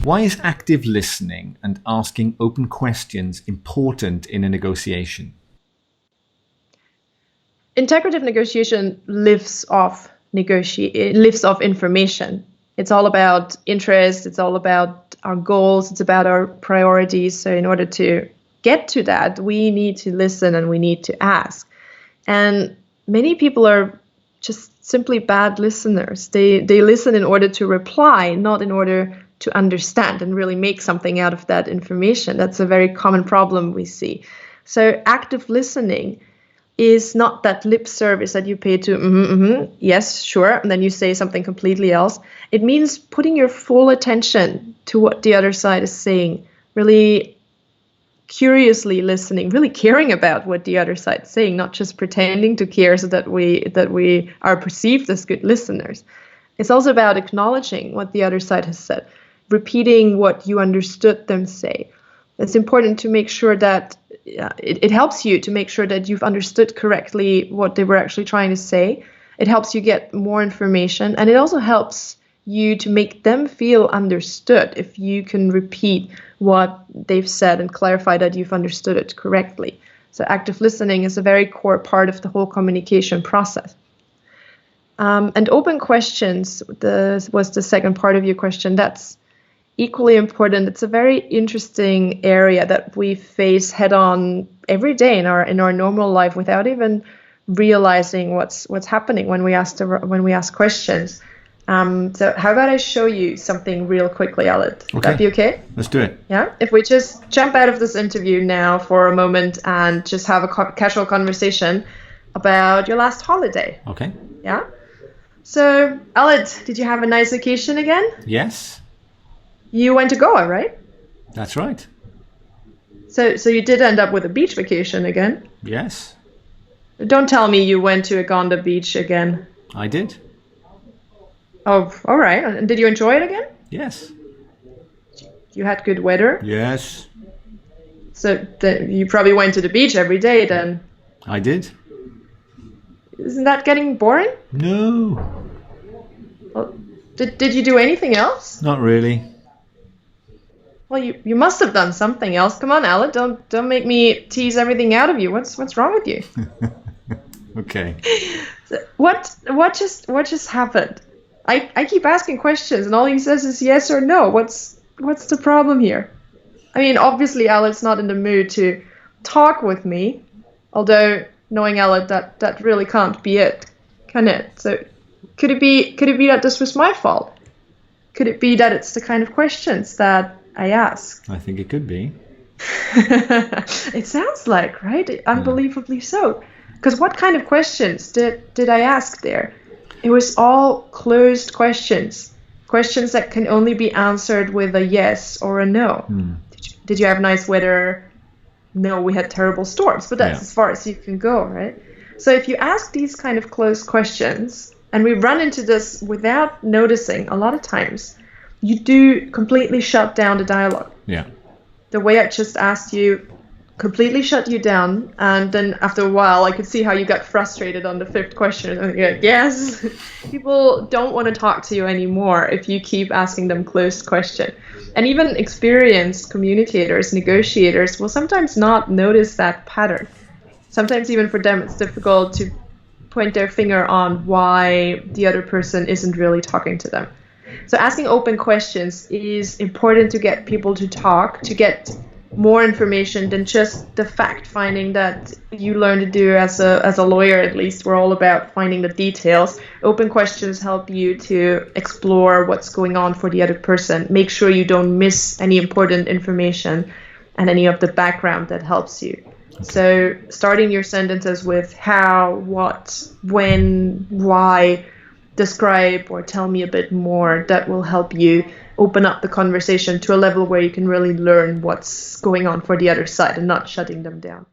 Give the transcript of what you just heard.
Why is active listening and asking open questions important in a negotiation? Integrative negotiation lives off information. It's all about interest. It's all about our goals. It's about our priorities. So in order to get to that, we need to listen and we need to ask. And many people are just simply bad listeners. They listen in order to reply, not in order to understand and really make something out of that information. That's a very common problem we see. So active listening is not that lip service that you pay to, yes, sure, and then you say something completely else. It means putting your full attention to what the other side is saying, really curiously listening, really caring about what the other side is saying, not just pretending to care so that we are perceived as good listeners. It's also about acknowledging what the other side has said, repeating what you understood them say. It's important to make sure that it helps you to make sure that you've understood correctly what they were actually trying to say. It helps you get more information, and it also helps you to make them feel understood if you can repeat what they've said and clarify that you've understood it correctly. So active listening is a very core part of the whole communication process. And open questions was the second part of your question. That's equally important. It's a very interesting area that we face head on every day in our normal life without even realizing what's happening when we ask questions. So how about I show you something real quickly, Alit? Would that be okay? Let's do it. Yeah. If we just jump out of this interview now for a moment and just have a casual conversation about your last holiday. Okay. Yeah. So, Alit, did you have a nice vacation again? Yes. You went to Goa, right? That's right. So you did end up with a beach vacation again? Yes. Don't tell me you went to Agonda Beach again. I did. Oh, all right. And did you enjoy it again? Yes. You had good weather? Yes. So you probably went to the beach every day then? I did. Isn't that getting boring? No. Well, did you do anything else? Not really. Well, you must have done something else. Come on, Alan, don't make me tease everything out of you. What's wrong with you? Okay. So what just happened? I keep asking questions and all he says is yes or no. What's the problem here? I mean, obviously Alan's not in the mood to talk with me, although knowing Alan, that really can't be it, can it? So could it be that this was my fault? Could it be that it's the kind of questions that I ask? I think it could be. It sounds like, right? Unbelievably so. Because what kind of questions did I ask there? It was all closed questions. Questions that can only be answered with a yes or a no. Did you have nice weather? No, we had terrible storms. But that's as far as you can go, right? So if you ask these kind of closed questions, and we run into this without noticing a lot of times, you do completely shut down the dialogue. Yeah. The way I just asked you completely shut you down, and then after a while I could see how you got frustrated on the fifth question. And you're like, yes, people don't want to talk to you anymore if you keep asking them closed questions. And even experienced communicators, negotiators will sometimes not notice that pattern. Sometimes even for them it's difficult to point their finger on why the other person isn't really talking to them. So asking open questions is important to get people to talk, to get more information than just the fact finding that you learn to do as a lawyer. At least we're all about finding the details. Open questions help you to explore what's going on for the other person. Make sure you don't miss any important information and any of the background that helps you. So starting your sentences with how, what, when, why, describe or tell me a bit more, that will help you open up the conversation to a level where you can really learn what's going on for the other side and not shutting them down.